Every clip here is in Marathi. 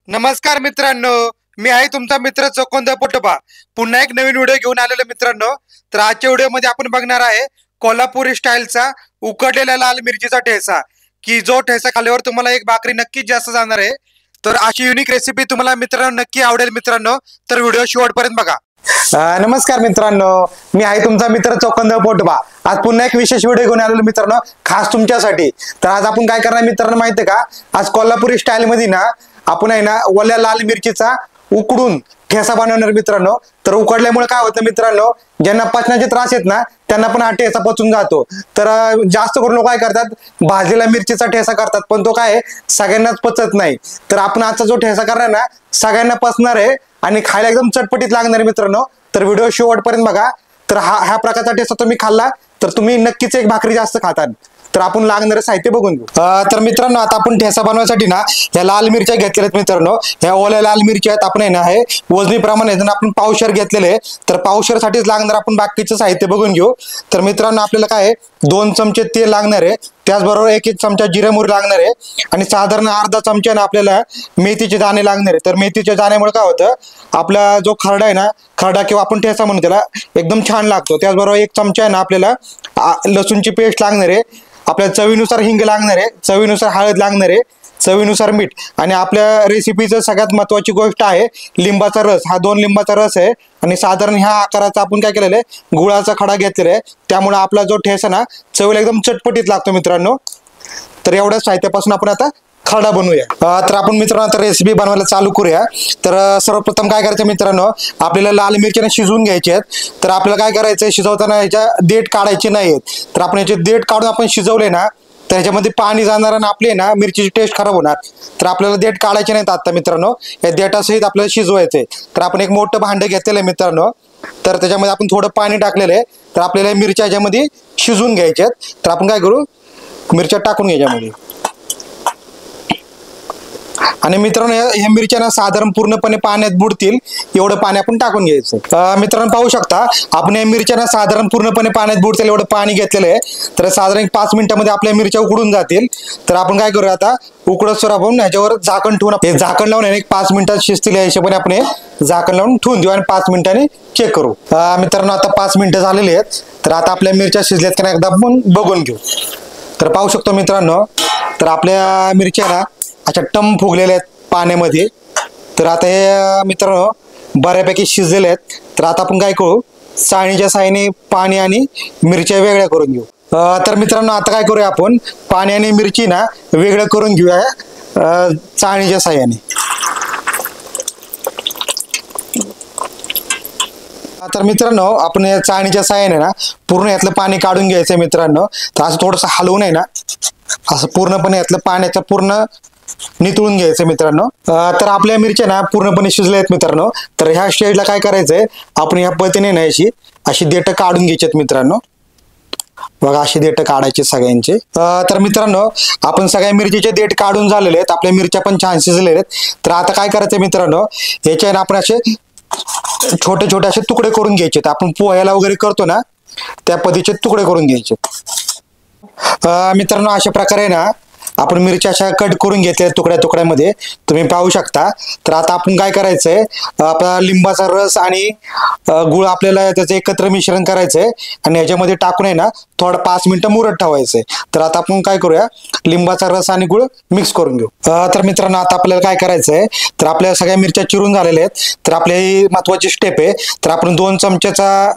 नमस्कार मित्रांनो, मी आहे तुमचा मित्र चोकोंद पोटोबा. पुन्हा एक नवीन व्हिडिओ घेऊन आलेलो मित्रांनो. तर आजच्या व्हिडिओमध्ये आपण बघणार आहे कोल्हापुरी स्टाईलचा उकडलेला लाल मिरचीचा ठेचा, की जो ठेचा खाल्ल्यावर तुम्हाला एक भाकरी नक्कीच जास्त जाणार आहे. तर अशी युनिक रेसिपी तुम्हाला मित्रांनो नक्की आवडेल मित्रांनो. तर व्हिडिओ शेवटपर्यंत बघा. नमस्कार मित्रांनो, मी आहे तुमचा मित्र चोकोंद पोटोबा. आज पुन्हा एक विशेष व्हिडिओ घेऊन आलेलो मित्रांनो, खास तुमच्यासाठी. तर आज आपण काय करणार मित्रांनो माहितीये का, आज कोल्हापुरी स्टाईल मध्ये ना आपण आहे ना ओल्या लाल मिरचीचा उकडून ठेचा बनवणार मित्रांनो. तर उकडल्यामुळे काय होतं मित्रांनो, ज्यांना पचनाचे त्रास आहेत ना त्यांना पण हा ठेचा पचून जातो. तर जास्त करून लोक काय करतात, भाजलेला मिरचीचा ठेचा करतात, पण तो काय सगळ्यांनाच पचत नाही. तर आपण आजचा जो ठेचा करणार ना सगळ्यांना पचणार आहे आणि खायला एकदम चटपटीत लागणार आहे मित्रांनो. तर व्हिडिओ शेवटपर्यंत बघा. तर ह्या प्रकारचा ठेचा तुम्ही खाल्ला तर तुम्ही नक्कीच एक भाकरी जास्त खातात. तर आपण लागणारे साहित्य बघून घेऊ. तर मित्रांनो आता आपण ठेचा बनवण्यासाठी ना ह्या लाल मिरच्या घेतलेल्या आहेत मित्रांनो. ह्या ओल्या लाल मिरच्या आहेत, आपण आहे ना हे वजनी प्रमाणे आपण पावशेर घेतलेले आहे. तर पावशेर साठीच लागणार आपण बाकीचं साहित्य बघून घेऊ. तर मित्रांनो आपल्याला काय 2 चमचे तेल लागणार आहे, त्याचबरोबर 1 चमचा जिरे मोहरी लागणार आहे आणि साधारण अर्धा चमचा आपल्याला मेथीचे दाणे लागणार आहे. तर मेथीच्या दाण्यामुळे काय होतं, आपला जो खरडा आहे ना, खरडा किंवा आपण ठेचा म्हणतो त्याला, एकदम छान लागतो. त्याचबरोबर 1 चमचा आहे ना आपल्याला लसूणची पेस्ट लागणार आहे. आपल्याला चवीनुसार हिंग लागणार आहे, चवीनुसार हळद लागणार आहे, चवीनुसार मीठ आणि आपल्या रेसिपीचं सगळ्यात महत्वाची गोष्ट आहे लिंबाचा रस. हा 2 लिंबाचा रस आहे आणि साधारण ह्या आकाराचा आपण काय केलेलं आहे, गुळाचा खडा घेतलेला आहे. त्यामुळे आपला जो ठेचा ना चवीला एकदम चटपटीत लागतो मित्रांनो. तर एवढ्याच साहित्यापासून आपण आता खरडा बनवूया. तर आपण मित्रांनो आता रेसिपी बनवायला चालू करूया. तर सर्वप्रथम काय करायचं मित्रांनो, आपल्याला लाल मिरच्या शिजवून घ्यायचे आहेत. तर आपल्याला काय करायचं, शिजवताना याच्या देठ काढायचे नाहीत. तर आपण याचे देठ काढून आपण शिजवले ना तर ह्याच्यामध्ये पाणी जाणार आणि आपली ना मिरचीची टेस्ट खराब होणार. तर आपल्याला देठ काढायचे नाहीत आता मित्रांनो, या देठासहित आपल्याला शिजवायचे. तर आपण एक मोठं भांडं घेतलेलं आहे मित्रांनो. तर त्याच्यामध्ये आपण थोडं पाणी टाकलेलं आहे. तर आपल्याला मिरच्या ह्याच्यामध्ये शिजवून घ्यायच्या आहेत. तर आपण काय करू, मिरच्या टाकून घ्यायच्यामध्ये. आणि मित्रांनो ह्या मिरच्या ना साधारण पूर्णपणे पाण्यात बुडतील एवढं पाणी आपण टाकून घ्यायचं. मित्रांनो पाहू शकता, आपण या मिरच्या ना साधारण पूर्णपणे पाण्यात बुडतील एवढं पाणी घेतलेलं आहे. तर साधारण 5 मिनिटांमध्ये आपल्या मिरच्या उकडून जातील. तर आपण काय करूया, आता उकडत आपण ह्याच्यावर झाकण ठेवून, हे झाकण लावून 5 मिनिटात शिजतील या हिशोबाने आपण हे झाकण लावून ठेवून देऊ आणि 5 मिनिटांनी चेक करू. मित्रांनो आता 5 मिनिटं झालेली आहेत. तर आता आपल्या मिरच्या शिजल्यात का एकदा आपण बघून घेऊ. तर पाहू शकतो मित्रांनो, तर आपल्या मिरच्या ना अशा टम फुगलेल्या आहेत पाण्यामध्ये. तर आता हे मित्रांनो बऱ्यापैकी शिजलेले आहेत. तर आता आपण काय करू, चाळणीच्या साहाय्याने पाणी आणि मिरच्या वेगळ्या करून घेऊ. तर मित्रांनो आता काय करूया, आपण पाणी आणि मिरची ना वेगळं करून घेऊया चाळणीच्या साहाय्याने. तर मित्रांनो आपण या चाळणीच्या साहाय्याने ना पूर्ण यातलं पाणी काढून घ्यायचं मित्रांनो. तर असं थोडंसं हलवून आहे ना असं पूर्णपणे यातलं पाण्याचं पूर्ण नितळून घ्यायचं मित्रांनो. तर आपल्या मिरच्या ना पूर्णपणे शिजल्या आहेत मित्रांनो. तर ह्या स्टेजला काय करायचंय, आपण ह्या पद्धतीने ना अशी देठ काढून घ्यायची मित्रांनो. बघा अशी देठ काढायची सगळ्यांचे. तर मित्रांनो आपण सगळ्या मिरचीचे देठ काढून झालेले आहेत, आपल्या मिरच्या पण छान शिजलेल्या आहेत. तर आता काय करायचंय मित्रांनो, याच्या ना आपण असे छोटे छोटे असे तुकडे करून घ्यायचे. आपण पोह्याला वगैरे करतो ना त्या पद्धतीचे तुकडे करून घ्यायचे. मित्रांनो अशा प्रकारे ना आपण मिरच्या अशा कट करून घेतल्या तुकड्या तुकड्यामध्ये, तुम्ही पाहू शकता. तर आता आपण काय करायचंय, आपला लिंबाचा रस आणि गुळ आपल्याला त्याचं एकत्र मिश्रण करायचंय आणि ह्याच्यामध्ये टाकून आहे ना थोडं 5 मिनिटं मुरत ठेवायचंय. तर आता आपण काय करूया, लिंबाचा रस आणि गुळ मिक्स करून घेऊ. तर मित्रांनो आता आपल्याला काय करायचंय, तर आपल्या सगळ्या मिरच्या चिरून झालेल्या आहेत. तर आपल्या ही महत्वाची स्टेप आहे. तर आपण 2 चमच्याचा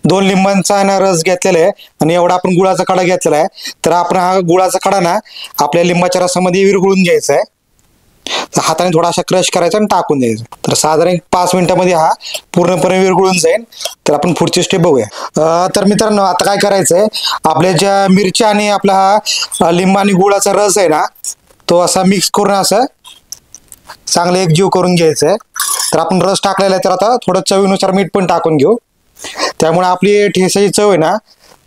2 लिंबांचा ना रस घेतलेला आहे आणि एवढा आपण गुळाचा खडा घेतलेला आहे. तर आपण हा गुळाचा खडा ना आपल्या लिंबाच्या रसामध्ये विरघळून घ्यायचा आहे. हाताने थोडा असा क्रश करायचा आणि टाकून द्यायचा. तर साधारण 5 मिनिटांमध्ये हा पूर्णपणे विरघळून जाईल. तर आपण पुढची स्टेप बघूया. तर मित्रांनो आता काय करायचंय, आपल्या ज्या मिरच्या आणि आपला हा लिंब आणि गुळाचा रस आहे ना तो असा मिक्स करून असं चांगलं एकजीव करून घ्यायचं आहे. तर आपण रस टाकलेला आहे, तर आता थोडं चवीनुसार मीठ पण टाकून घेऊ. त्यामुळे आपली ठेचाची चव आहे ना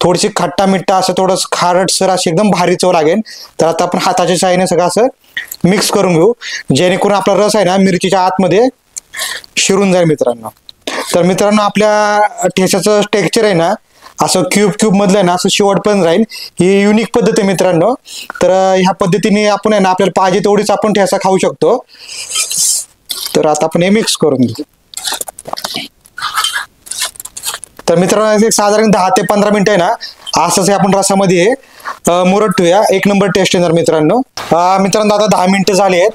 थोडीशी खट्टा मिठ्ठा असं थोडंसं खारटसर अशी एकदम भारी चव लागेल. तर आता आपण हाताच्या साहाय्याने सगळं असं मिक्स करून घेऊ, जेणेकरून आपला रस आहे ना मिरचीच्या आतमध्ये शिरून जाईल मित्रांनो. तर मित्रांनो आपल्या ठेचाचं टेक्स्चर आहे ना असं क्यूब मधलं आहे ना असं शेवटपर्यंत राहील. ही युनिक पद्धत आहे मित्रांनो. तर ह्या पद्धतीने आपण आहे ना आपल्याला पाहिजे तेवढीच आपण ठेचा खाऊ शकतो. तर आता आपण हे मिक्स करून घेऊ. तर मित्रांनो एक साधारण 10 ते 15 मिनिटं आहे ना असंच आपण रसामध्ये मुरत ठेवूया. एक नंबर टेस्ट येणार मित्रांनो. मित्रांनो आता 10 मिनिटं झाली आहेत.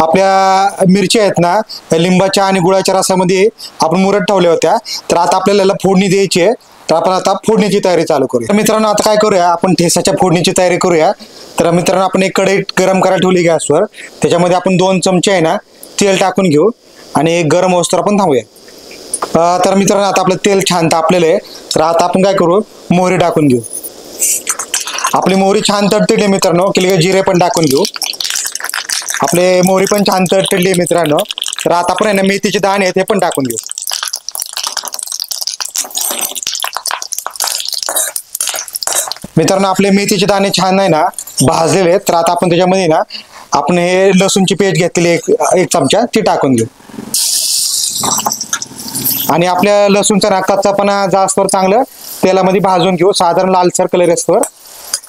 आपल्या मिरच्या आहेत ना लिंबाच्या आणि गुळाच्या रसामध्ये आपण मुरत ठेवल्या होत्या. तर आता आपल्याला फोडणी द्यायची आहे. तर आपण आता फोडणीची तयारी चालू करूया. मित्रांनो आता काय करूया आपण ठेसाच्या फोडणीची तयारी करूया. तर मित्रांनो आपण एक कढई गरम करायला ठेवली गॅसवर. त्याच्यामध्ये आपण 2 चमचे आहे ना तेल टाकून घेऊ आणि गरम होईस्तोवर आपण थांबूया. तर मित्रांनो आता आपलं तेल छान तापलेलं आहे. तर आता आपण काय करू मोहरी टाकून घेऊ. आपली मोहरी छान तडतडली मित्रांनो की जिरे पण टाकून घेऊ. आपले मोहरी पण छान तडतडली मित्रांनो. तर आता आपण आहे ना मेथीचे दाणे आहेत हे पण टाकून घेऊ. मित्रांनो आपले मेथीचे दाणे छान आहे ना भाजलेले आहेत. तर आता आपण त्याच्यामध्ये ना आपण हे लसूणची पेस्ट घेतलेली एक चमचा ती टाकून घेऊ. आणि आपल्या लसूणचा ना कच्चापणा जास्तवर चांगलं तेलामध्ये भाजून घेऊ. साधारण लालसर कलर असतो.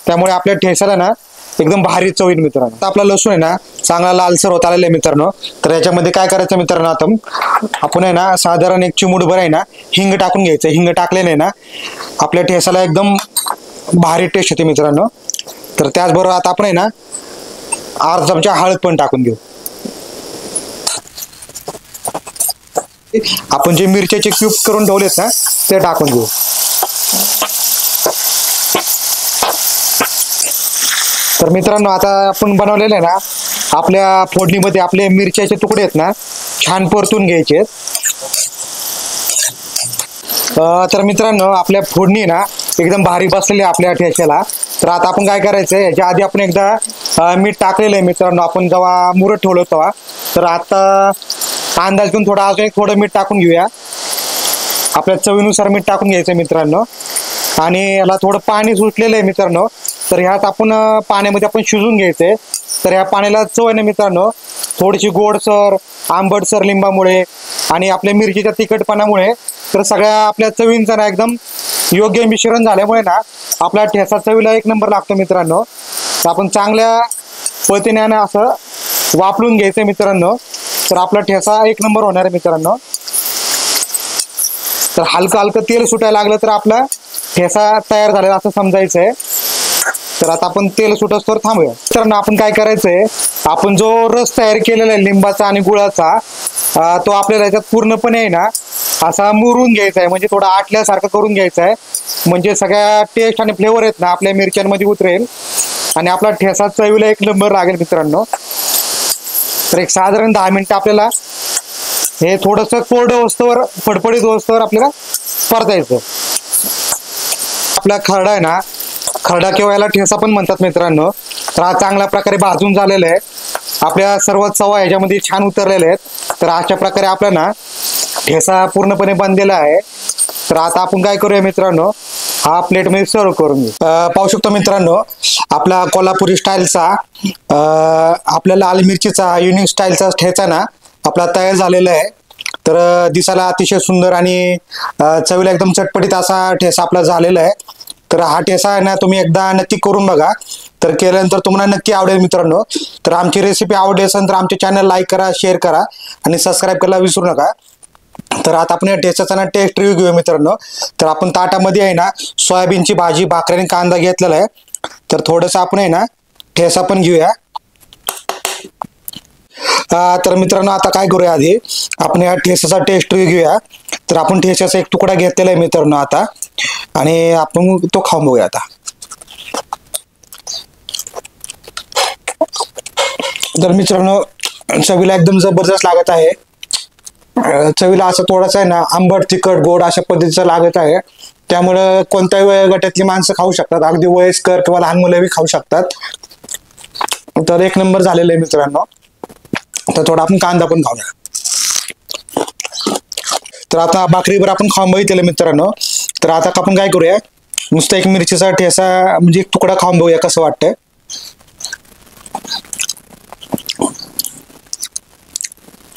त्यामुळे आपल्या ठेसाला ना एकदम भारी चव येईल मित्रांनो. आता आपला लसूण आहे ना चांगला लालसर होत आलेला आहे मित्रांनो. तर याच्यामध्ये काय करायचं मित्रांनो आता आपण आहे ना साधारण एक चिमूटभर आहे ना हिंग टाकून घ्यायचं. हिंग टाकल्याने ना आपल्या ठेसाला एकदम भारी टेस्ट येते मित्रांनो. तर त्याचबरोबर आता आपण आहे ना अर्धा चमचा हळद पण टाकून घेऊ. आपण जे मिरच्याचे क्यूब करून ठेवलेत ना ते टाकून घेऊ. तर मित्रांनो आता आपण बनवलेलं आहे ना आपल्या फोडणीमध्ये आपले मिरच्याचे तुकडे आहेत ना छान परतून घ्यायचे आहेत. तर मित्रांनो आपल्या फोडणी ना एकदम भारी बसलेली आहे आपल्या ठेच्याला. तर आता आपण काय करायचं याच्या आधी आपण एकदा मीठ टाकलेलं आहे मित्रांनो आपण जेव्हा मुरत ठेवलं तेव्हा. तर आता अंदाज घेऊन अजून एक थोडं मीठ टाकून घेऊया. आपल्या चवीनुसार मीठ टाकून घ्यायचं मित्रांनो. आणि याला थोडं पाणी सुटलेलं आहे मित्रांनो. तर ह्यात आपण पाण्यामध्ये आपण शिजून घ्यायचंय. तर ह्या पाण्याला चव आहे ना मित्रांनो थोडीशी गोडसर आंबटसर लिंबामुळे आणि आपल्या मिरचीच्या तिखटपणामुळे तर सगळ्या आपल्या चवींचा ना एकदम योग्य मिश्रण झाल्यामुळे ना आपला ठेसा चवीला एक नंबर लागतो मित्रांनो. तर आपण चांगल्या पद्धतीने असं वापरून घ्यायचंय मित्रांनो. तर आपला ठेसा एक नंबर होणार आहे मित्रांनो. तर हलकं हलकं तेल सुटायला लागलं तर आपला ठेसा तयार झालेला असं समजायचंय. तर आता आपण तेल सुटस्तोवर थांबूया. तर आपण काय करायचंय आपण जो रस तयार केलेला आहे लिंबाचा आणि गुळाचा तो आपल्याला याच्यात पूर्णपणे आहे ना असा मुरून घ्यायचा आहे. म्हणजे थोडा आटल्यासारखं करून घ्यायचा आहे. म्हणजे सगळ्या टेस्ट आणि फ्लेवर आहेत ना आपल्या मिरच्यांमध्ये उतरेल आणि आपला ठेसा चवीला एक नंबर लागेल मित्रांनो. तर एक साधारण 10 मिनिटं आपल्याला हे थोडंसं कोरडं वस्तूवर फडफडीत वस्तूवर आपल्याला परतायचं. आपला खरडा आहे ना खरडा किंवा याला ठेसा पण म्हणतात मित्रांनो. तर हा चांगल्या प्रकारे भाजून झालेला आहे. आपल्या सर्व चवा ह्याच्यामध्ये छान उतरलेल्या आहेत. तर अशा प्रकारे आपला ना ठेसा पूर्णपणे बनलेला आहे. तर आता आपण काय करूया मित्रांनो हा प्लेटमध्ये सर्व करून घेऊ. पाहू शकतो मित्रांनो आपला कोल्हापुरी स्टाईलचा आपल्या लाल मिरचीचा युनिक स्टाईलचा ठेचा ना आपला तयार झालेला आहे. तर दिसायला अतिशय सुंदर आणि चवीला एकदम चटपटीत असा ठेसा आपला झालेला आहे. तर हा ठेसा आहे ना तुम्ही एकदा नक्की करून बघा. तर केल्यानंतर तुम्हाला नक्की आवडेल मित्रांनो. तर आमची रेसिपी आवडली असेल तर आमचे चॅनल लाईक करा शेअर करा आणि सबस्क्राईब करायला विसरू नका. तर आता आपण या ठेचाचा ना टेस्ट रिव्ह्यू घेऊया मित्रांनो. तर आपण ताटामध्ये आहे ना सोयाबीनची भाजी भाकरी आणि कांदा घेतलेला आहे. तर थोडंसं आपण आहे ना ठेसा पण घेऊया. तर मित्रांनो आता काय करूया आधी आपण या ठेसाचा टेस्ट रिव्ह्यू घेऊया. तर आपण ठेसाचा एक तुकडा घेतलेला आहे मित्रांनो आता आणि आपण तो खाऊन बघूया आता. तर मित्रांनो चवीला एकदम जबरदस्त लागत आहे. चवीला असं थोडंसं आहे ना आंबट तिखट गोड अशा पद्धतीचं लागत आहे. त्यामुळे कोणत्याही वयोगटातली माणसं खाऊ शकतात. अगदी वयस्कर किंवा लहान मुलंही खाऊ शकतात. तर एक नंबर झालेलं आहे मित्रांनो. तर थोडा आपण कांदा पण खाऊया. तर आता भाकरीवर आपण खाऊन बघितलेलं मित्रांनो. तर आता आपण काय करूया नुसतं एक मिरचीचा ठेसा म्हणजे एक तुकडा खाऊन बघूया कसं वाटतंय.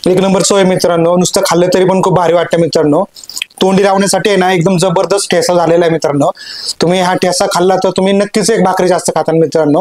एक नंबर चव आहे मित्रांनो. नुसतं खाल्लं तरी पण खूप भारी वाटतं मित्रांनो. तोंडी लावण्यासाठी आहे ना एकदम जबरदस्त ठेसा झालेला आहे मित्रांनो. तुम्ही हा ठेसा खाल्ला तर तुम्ही नक्कीच एक भाकरी जास्त खाता मित्रांनो.